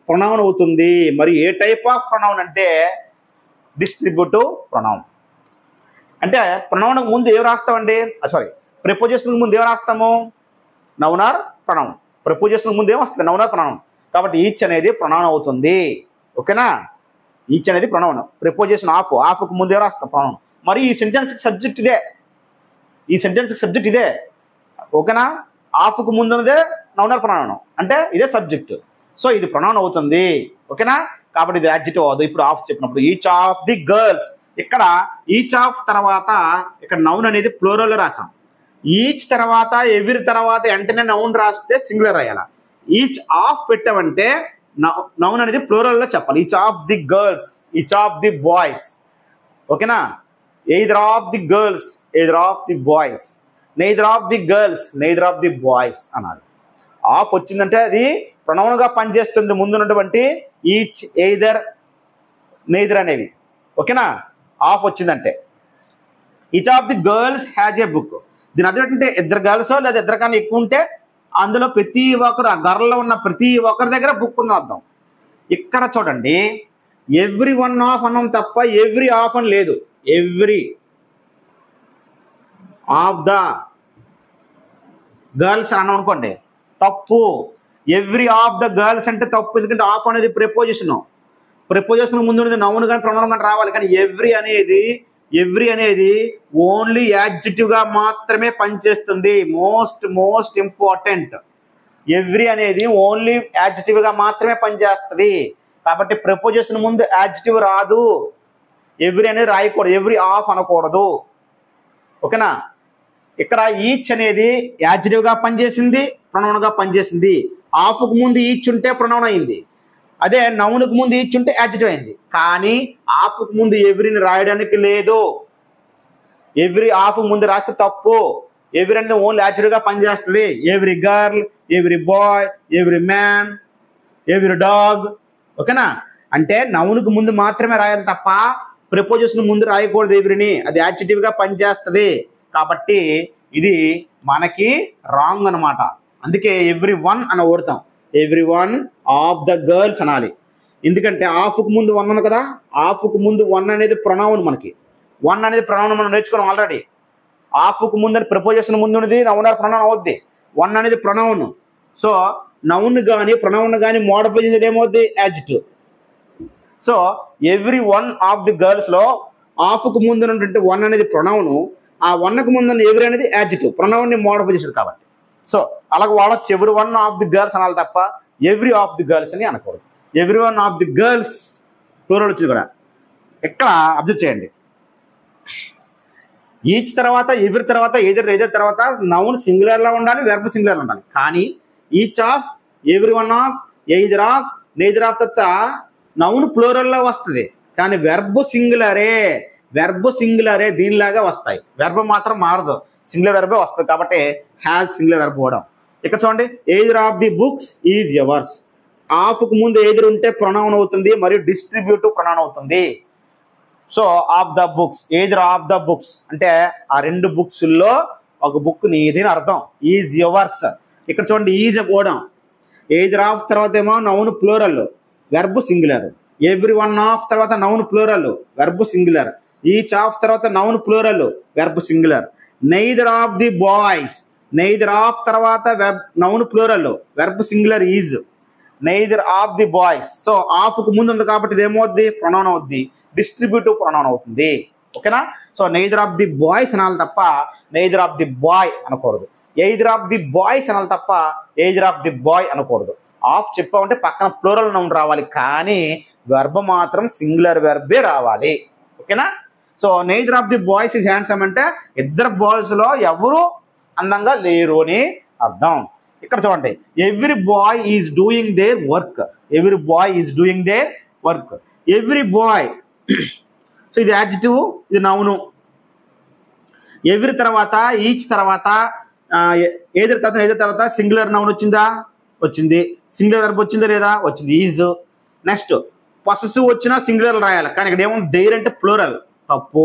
ప్రొనౌన్ అవుతుంది. మరి ఏ టైప్ ఆఫ్ ప్రొనౌన్ అంటే డిస్ట్రిబ్యూటివ్ ప్రొనౌన్. అంటే ప్రొనౌన్కి ముందు ఏం రాస్తామండి, సారీ ప్రిపోజిషన్కి ముందు ఏం రాస్తాము, నౌన్ ఆర్ ప్రొనౌన్. ప్రిపోజిషన్కి ముందు ఏం వస్తుంది, నౌన్ ఆర్ ప్రొనౌన్. కాబట్టి ఈచ్ అనేది ప్రొనౌన్ అవుతుంది. ఓకేనా, ఈచ్ అనేది ప్రొనౌన్. ప్రిపోజిషన్ ఆఫ్, ఆఫ్కు ముందు ఏం రాస్తాం, ప్రొనౌన్. మరి ఈ సెంటెన్స్కి సబ్జెక్ట్ ఇదే, ఈ సెంటెన్స్కి సబ్జెక్ట్ ఇదే. ఓకేనా, ఆఫ్కు ముందున్నదే నౌన్ ఆర్ ప్రొనౌన్, అంటే ఇదే సబ్జెక్ట్. సో ఇది ప్రొనౌన్ అవుతుంది. ఓకేనా, కాబట్టి ఇది యాడ్జెక్టివ్ అవ్వదు. ఇప్పుడు ఆఫ్ చెప్పినప్పుడు ఈచ్ ఆఫ్ ది గర్ల్స్, ఇక్కడ ఈచ్ ఆఫ్ తర్వాత ఇక్కడ నౌన్ అనేది ప్లూరల్లో రాసాం. ఈచ్ తర్వాత ఎవరి తర్వాత వెంటనే నౌన్ రాస్తే సింగులర్ రాయాల. ఈచ్ ఆఫ్ పెట్టామంటే నౌన్ అనేది ప్లూరల్లో చెప్పాలి. Each of the girls, each of the boys. ఓకేనా, either of the girls, either of the boys, neither of the girls, neither of the boys అనాలి. ఆఫ్ వచ్చిందంటే అది ప్రొనౌన్గా పనిచేస్తుంది ముందున్నటువంటి ఈచ్, ఎయిదర్, నెయిదర్ అనేవి. ఓకేనా, ఆఫ్ వచ్చిందంటే. Each of the girls has a book. దీని అర్థం ఏంటంటే ఇద్దరు గర్ల్స్ లేదా ఇద్దరు కానీ ఎక్కువ ఉంటే అందులో ప్రతి ఒక్కరు, ఆ గర్ల్లో ఉన్న ప్రతి ఒక్కరి దగ్గర బుక్ ఉందని అర్థం. ఇక్కడ చూడండి, ఎవ్రీ వన్ ఆఫ్ అన్నాం తప్ప ఎవ్రీ ఆఫ్ అని లేదు. ఎవ్రీ ఆఫ్ ద గర్ల్స్ అన్నాం అనుకోండి, తప్పు. ఎవ్రీ ఆఫ్ ద గర్ల్స్ అంటే తప్పు, ఎందుకంటే ఆఫ్ అనేది ప్రిపోజిషన్. ప్రిపోజిషన్ ముందు నౌన్ కానీ ప్రొనౌన్ కానీ రావాలి. కానీ ఎవ్రీ అనేది ఓన్లీ యాడ్జెక్టివ్గా మాత్రమే పనిచేస్తుంది. మోస్ట్ ఇంపార్టెంట్, ఎవ్రీ అనేది ఓన్లీ యాడ్జెక్టివ్గా మాత్రమే పనిచేస్తుంది. కాబట్టి ప్రిపోజిషన్ ముందు యాడ్జెక్టివ్ రాదు, ఎవ్రీ అనేది రాయకూడదు, ఎవ్రీ ఆఫ్ అనకూడదు. ఓకేనా, ఇక్కడ ఈచ్ అనేది యాడ్జెక్టివ్గా పనిచేసింది, ప్రొనౌన్గా పనిచేసింది. ఆఫ్కు ముందు ఈచ్ ఉంటే ప్రొనౌన్ అయింది, అదే నౌన్కు ముందు ఈచ్ ఉంటే యాడ్జెక్టివ్ అయింది. కానీ ఆఫ్కు ముందు ఎవ్రీని రాయడానికి లేదు. ఎవ్రీ ఆఫ్ ముందు రాస్తే తప్పు. ఎవ్రీ అనేది ఓన్లీ యాడ్జెక్టివ్గా పనిచేస్తుంది. Every girl, every bye, every man, every dog. ఓకేనా, అంటే నౌన్కు ముందు మాత్రమే రాయాలి తప్ప ప్రిపోజిషన్ ముందు రాయకూడదు ఎవ్రీని, అది యాడ్జెక్టివ్గా పనిచేస్తుంది. కాబట్టి ఇది మనకి రాంగ్ అనమాట. అందుకే ఎవ్రీ వన్ అని ఓడతాం, every one of the girls అనాలి. ఎందుకంటే ఆఫ్కు ముందు వన్ ఉంది కదా, ఆఫ్కు ముందు వన్ అనేది ప్రొనౌన్. మనకి వన్ అనేది ప్రొనౌన్ మనం నేర్చుకున్నాం ఆల్రెడీ. ఆఫ్కు ముందు ప్రిపోజిషన్ ముందు ఉన్నది నౌన్ ఆర్ ప్రొనౌన్ అవుద్ది. వన్ అనేది ప్రొనౌన్. సో నౌన్ కానీ ప్రొనౌన్ కానీ మోడిఫై చేసేది ఏమవుద్ది, adjective. So every one of the గర్ల్స్లో ఆఫ్కు ముందు ఉన్నటువంటి వన్ అనేది ప్రొనౌను, ఆ వన్కు ముందు ఉన్న ఎవరి అనేది యాడ్జెక్టివ్, ప్రొనౌన్ని మోడిఫై చేశారు కాబట్టి. సో అలాగే వాడచ్చు every one of the girls అనాలి తప్ప ఎవ్రీ ఆఫ్ ది గర్ల్స్ అని అనకూడదు. Every one of the girls plural వచ్చింది కూడా. ఇక్కడ అబ్జర్వ్ చేయండి, ఈచ్ తర్వాత ఎవరి తర్వాత ఏదర్ తర్వాత నౌన్ సింగులర్లో ఉండాలి, వెర్బ్ సింగులర్లో ఉండాలి. కానీ each of, every one of, either of, neither of తర్వాత నౌన్ ప్లూరల్లో వస్తుంది. కానీ వెర్బ్ సింగులరే దీనిలాగా వస్తాయి. వెర్బ్ మాత్రం మారదు, సింగులర్ వెర్బే వస్తుంది. కాబట్టి హ్యాస్ సింగులర్ వెర్బ్ పోవడం. ఇక్కడ చూడండి, either of the books is yours. ఆఫ్కు ముందు ఎయిదర్ ఉంటే ప్రొనౌన్ అవుతుంది మరియు డిస్ట్రిబ్యూటివ్ ప్రొనౌన్ అవుతుంది. So of the books, either of the books అంటే ఆ రెండు బుక్స్లో ఒక బుక్ నీది అని అర్థం. Is yours. ఇక్కడ చూడండి, ఈజ్ పోవడం. ఎయిదర్ ఆఫ్ తర్వాత ఏమో noun plural, verb singular. Every one of తర్వాత noun plural, verb singular. Each of తర్వాత noun plural, verb singular. Neither of the boys, neither of తర్వాత noun plural, verb singular is. Neither of the boys. So ఆఫ్కు ముందు ఉంది కాబట్టి ఇది ఏమవుద్ది, pronoun అవుద్ది, డిస్ట్రిబ్యూటివ్ ప్రొనౌన్ అవుతుంది. ఓకేనా? So neither of the boys అనాలి తప్ప నెయిదర్ ఆఫ్ ది బాయ్ అనకూడదు. ఎయిదర్ ఆఫ్ ది బాయ్స్ అనాలి తప్ప ఎయిదర్ ఆఫ్ ది బాయ్ అనకూడదు. ఆఫ్ చెప్పామంటే పక్కన ప్లూరల్ నౌన్ రావాలి, కానీ వెర్బ్ మాత్రం సింగులర్ వెర్బే రావాలి. ఓకేనా? So neither of the boys is handsome అంటే ఇద్దరు బాయ్స్లో ఎవరు అందంగా లేరు అని అర్థం. ఇక్కడ చూడండి, every boy is doing their work. Every boy is doing their work. Every bye, so ఇది యాడ్జెక్టివ్, ఇది నౌను. ఎవ్రీ తర్వాత, ఈచ్ తర్వాత, ఏదర్ తర్వాత సింగులర్ నౌన్ వచ్చిందా? వచ్చింది. సింగులర్ వెర్బ్ వచ్చిందా లేదా? వచ్చింది, ఈజ్. నెక్స్ట్ పొసెసివ్ వచ్చినా సింగులర్ రాయాలి, కానీ ఇక్కడ ఏముంది, దేర్ అంటే ప్లూరల్, తప్పు.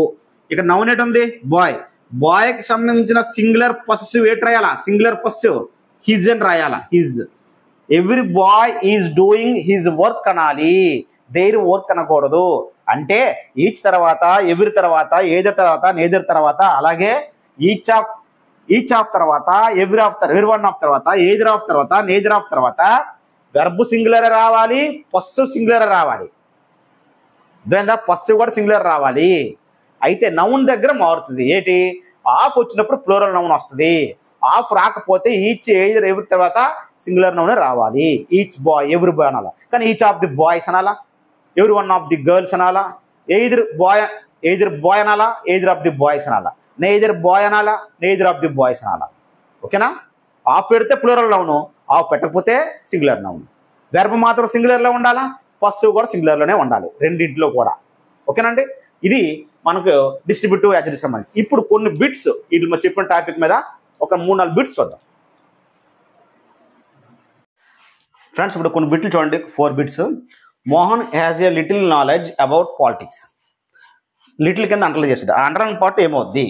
ఇక్కడ నౌన్ ఏంటి ఉంది, బాయ్. బాయ్కి సంబంధించిన సింగులర్ పొసెసివ్ ఏంటి రాయాలా? సింగులర్ పొసెసివ్ హిజ్ అని రాయాలా, his. Every boy is doing his work అనాలి, దేర్ వర్క్ అనకూడదు. అంటే ఈచ్ తర్వాత, ఎవ్రీ తర్వాత, ఏదర్ తర్వాత, నేదర్ తర్వాత, అలాగే ఈచ్ ఆఫ్ తర్వాత, ఎవ్రీ వన్ ఆఫ్ తర్వాత, ఏదర్ ఆఫ్ తర్వాత, నేదర్ ఆఫ్ తర్వాత వెర్బ్ సింగులర్ రావాలి, పొసెసివ్ సింగులర్ రావాలి. పొసెసివ్ కూడా సింగులర్ రావాలి. అయితే నౌన్ దగ్గర మారుతుంది. ఏంటి, ఆఫ్ వచ్చినప్పుడు ప్లూరల్ నౌన్ వస్తుంది. ఆఫ్ రాకపోతే ఈచ్, ఎయిదర్, ఎవ్రీ తర్వాత సింగులర్ నౌన్ రావాలి. ఈచ్ బాయ్, ఎవ్రీ బాయ్ అనాలా, కానీ ఈచ్ ఆఫ్ ది బాయ్స్ అనాలా, every one of the girls అనాలా, ఎయిదర్ బాయ్ అనాలా, ఎయిదర్ ఆఫ్ ది బాయ్స్ అనాలా, నెయిదర్ బాయ్ అనాలా, నెయిదర్ ఆఫ్ ది బాయ్స్ అనాలా. ఓకేనా? ఆఫ్ పెడితే ప్లూరల్ నౌను, ఆఫ్ పెట్టకపోతే సింగులర్ నౌన్. వెర్బ్ మాత్రం సింగులర్లో ఉండాలా, పొసెసివ్ కూడా సింగులర్లోనే ఉండాలి, రెండింటిలో కూడా. ఓకేనండి? ఇది మనకు డిస్ట్రిబ్యూటివ్ యాడ్జెక్టివ్ సంబంధించి. ఇప్పుడు కొన్ని బిట్స్ ఇటు మనం చెప్పిన టాపిక్ మీద ఒక 3-4 బిట్స్ చూద్దాం ఫ్రెండ్స్. ఇప్పుడు కొన్ని బిట్లు చూడండి, 4 bits. Mohan has a little knowledge about politics. Little కింద అండర్లైన్ చేసాడు. ఆ అండర్లైన్ పార్ట్ ఏమవుద్ది,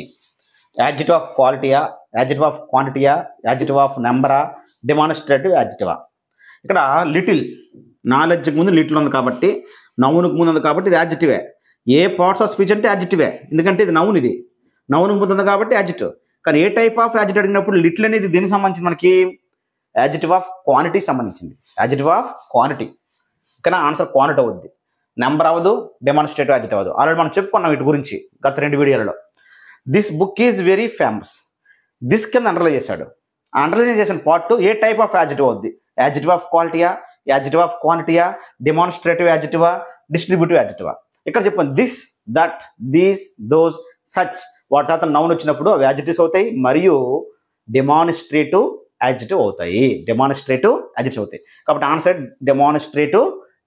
యాడ్జెక్టివ్ ఆఫ్ క్వాలిటీయా, యాడ్జెక్టివ్ ఆఫ్ క్వాంటిటీయా, యాడ్జెక్టివ్ ఆఫ్ నెంబరా, డెమాన్స్ట్రేటివ్ యాడ్జెక్టివా. ఇక్కడ లిటిల్, నాలెడ్జ్కి ముందు లిటిల్ ఉంది కాబట్టి, నౌన్కి ముందు ఉంది కాబట్టి ఇది యాడ్జెక్టివే. ఏ పార్ట్స్ ఆఫ్ స్పీచ్ అంటే యాడ్జెక్టివే, ఎందుకంటే ఇది నౌన్, ఇది నౌన్కి ముందు ఉంది కాబట్టి యాడ్జెక్టివ్. కానీ ఏ టైప్ ఆఫ్ యాడ్జెక్టివ్ అడిగినప్పుడు లిటిల్ అనేది దేనికి సంబంధించింది, మనకి యాడ్జెక్టివ్ ఆఫ్ క్వాంటిటీ సంబంధించింది. యాడ్జెక్టివ్ ఆఫ్ క్వాంటిటీ, కానీ ఆన్సర్ క్వాంటిటీ అవుద్ది, నెంబర్ అవ్వదు, డెమాన్స్ట్రేటివ్ యాడ్జెక్టివ్ అవ్వదు. ఆల్రెడీ మనం చెప్పుకున్నాం వీటి గురించి గత 2 వీడియోలలో. This book is very famous. This కింద అండర్లైన్ చేశాడు. ఆ అండర్లైన్ చేసిన పార్ట్ ఏ టైప్ ఆఫ్ యాడ్జెక్టివ్ అవుద్ది, యాడ్జెక్టివ్ ఆఫ్ క్వాలిటీయా, యాడ్జెక్టివ్ ఆఫ్ క్వాంటిటీయా, డెమాన్స్ట్రేటివ్ యాడ్జెక్టివా, డిస్ట్రిబ్యూటివ్ యాడ్జెక్టివా. ఇక్కడ చెప్పండి, this, that, these, those, such వాటి తర్వాత నౌన్ వచ్చినప్పుడు అవి యాడ్జెక్టివ్స్ అవుతాయి మరియు డెమాన్స్ట్రేటివ్ యాడ్జెక్టివ్ అవుతాయి. డెమాన్స్ట్రేటివ్ యాడ్జెక్టివ్ అవుతాయి కాబట్టి ఆన్సర్ డెమాన్స్ట్రేటివ్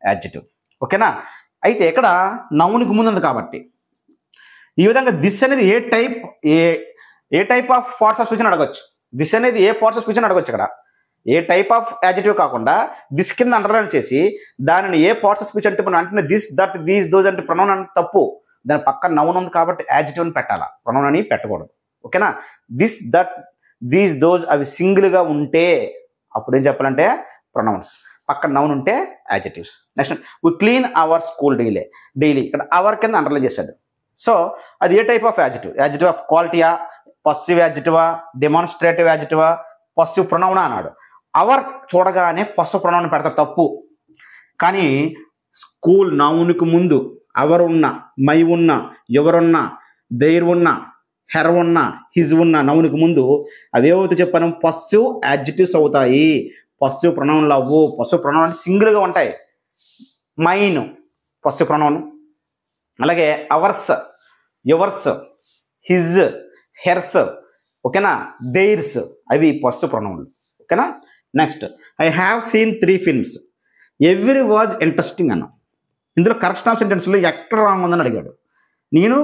యాడ్జెక్టివ్. ఓకేనా? అయితే ఇక్కడ నౌన్కి ముందు ఉంది కాబట్టి ఈ విధంగా దిస్ అనేది ఏ type of parts of speech అని అడగచ్చు. దిస్ అనేది ఏ పార్ట్స్ ఆఫ్ స్పీచ్ అని అడగచ్చు. ఇక్కడ ఏ టైప్ ఆఫ్ యాడ్జెక్టివ్ కాకుండా దిస్ కింద అండర్లైన్ చేసి దానిని ఏ పార్ట్స్ ఆఫ్ స్పీచ్ అంటే మనం అంటే దిస్, దట్, దీస్, దోస్ అంటే ప్రొనౌన్ అంటే తప్పు. దాని పక్కన నౌన్ ఉంది కాబట్టి యాడ్జెక్టివ్ అని పెట్టాలా, ప్రొనౌన్ అని పెట్టకూడదు. ఓకేనా? దిస్, దట్, దీస్, దోస్ అవి సింగిల్గా ఉంటే అప్పుడు ఏం చెప్పాలంటే ప్రొనౌన్స్, పక్కన నౌన్ ఉంటే adjectives. Next we clean our school daily ఇక్కడ అవర్ కింద అండర్లైన్ చేశాడు. సో అది ఏ type of adjective, adjective of క్వాలిటీయా, పొసెసివ్ యాడ్జెక్టివా, డెమాన్స్ట్రేటివ్ యాడ్జెక్టివా, పొసెసివ్ ప్రొనౌనా అన్నాడు. అవర్ చూడగానే పొసెసివ్ ప్రొనౌన్ పెడతారు, తప్పు. కానీ స్కూల్ నౌన్కి ముందు అవర్ ఉన్న, మై ఉన్న, ఎవరున్నా, దేర్ ఉన్న, హెర్ ఉన్న, హిజ్ ఉన్న నౌన్కి ముందు అవేవైతే చెప్పాను పస్సివ్ యాడ్జెక్టివ్స్ అవుతాయి. పస్సివ్ ప్రొనౌన్లు అవ్వు. పస్సివ్ ప్రొనౌన్ అంటే సింగిల్గా ఉంటాయి. మైన్ పస్సివ్ ప్రొనౌన్, అలాగే అవర్స్, యువర్స్, హిజ్, హెర్స్, ఓకేనా, దేర్స్ అవి పస్సివ్ ప్రొనౌన్లు. ఓకేనా. Next, I have seen 3 films. Every was interesting అన్న. ఇందులో కరెక్షన్ ఆఫ్ సెంటెన్స్లో ఎక్కడ రాంగ్ ఉందని అడిగాడు. నేను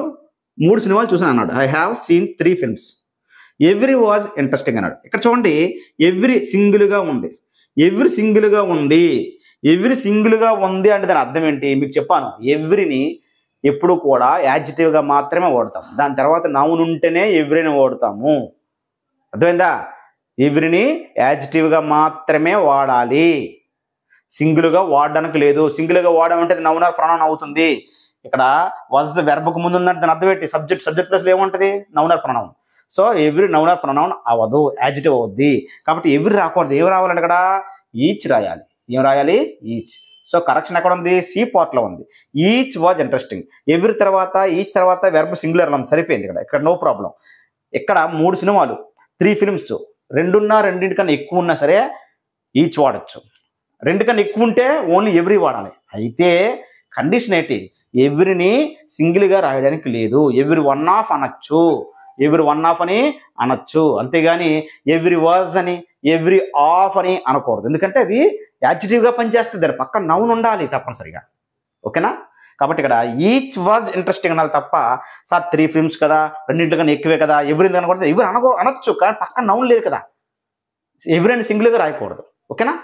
3 సినిమాలు చూసాను అన్నాడు. I have seen 3 films. Every was interesting అన్నాడు. ఇక్కడ చూడండి, ఎవ్రీ సింగిల్గా ఉంది. ఎవ్రీ సింగిల్గా ఉంది. ఎవ్రీ సింగిల్గా ఉంది అంటే దాని అర్థం ఏంటి మీకు చెప్పాను. ఎవ్రీని ఎప్పుడు కూడా యాడ్జెక్టివ్గా మాత్రమే వాడతాం. దాని తర్వాత నౌన్ ఉంటేనే ఎవ్రీని వాడతాము. అర్థమైందా? ఎవ్రీని యాడ్జెక్టివ్గా మాత్రమే వాడాలి. సింగిల్గా వాడడానికి లేదు. సింగిల్గా వాడమంటే నౌన్ ఆర్ ప్రొనౌన్ అవుతుంది. ఇక్కడ వాజ్ వెర్బ్కు ముందు ఉందంటే దాని అర్థం ఏంటి? సబ్జెక్ట్ ప్లస్లో ఏముంటుంది? Noun or pronoun. So every noun or pronoun అవ్వదు, యాడ్జెక్టివ్ అవుద్ది. కాబట్టి ఎవ్రీ రాకూడదు. ఏమి రావాలంటే ఇక్కడ ఈచ్ రాయాలి. ఏం రాయాలి? ఈచ్. సో కరెక్షన్ ఎక్కడ ఉంది? సి పార్ట్లో ఉంది. Each was interesting. ఎవ్రీ తర్వాత ఈచ్ తర్వాత వెర్బ్ సింగులర్ ఉంది. సరిపోయింది. ఇక్కడ నో ప్రాబ్లం. ఇక్కడ 3 సినిమాలు 3 ఫిల్మ్స్, 2 కన్నా ఎక్కువ ఉన్నా సరే ఈచ్ వాడచ్చు. 2 కన్నా ఎక్కువ ఉంటే ఓన్లీ ఎవ్రీ వాడాలి. అయితే కండిషన్ ఏంటి? ఎవ్రీని సింగిల్గా రాయడానికి లేదు. ఎవ్రీ వన్ ఆఫ్ అనొచ్చు. ఎవ్రీ వన్ ఆఫ్ అని అనొచ్చు. అంతేగాని ఎవ్రీ వాజ్ అని, ఎవ్రీ ఆఫ్ అని అనకూడదు. ఎందుకంటే అవి యాడ్జెక్టివ్గా పనిచేస్తుంది. దాని పక్క నౌన్ ఉండాలి తప్పనిసరిగా. ఓకేనా. కాబట్టి ఇక్కడ ఈచ్ వాజ్ ఇంట్రెస్టింగ్ అనాలి తప్ప సార్ 3 ఫిల్మ్స్ కదా, 2 కన్నా ఎక్కువే కదా, ఎవ్రీ అనకూడదు. ఎవరు అనొచ్చు కానీ పక్క నౌన్ లేదు కదా. ఎవ్రీ అని సింగిల్గా రాయకూడదు. ఓకేనా.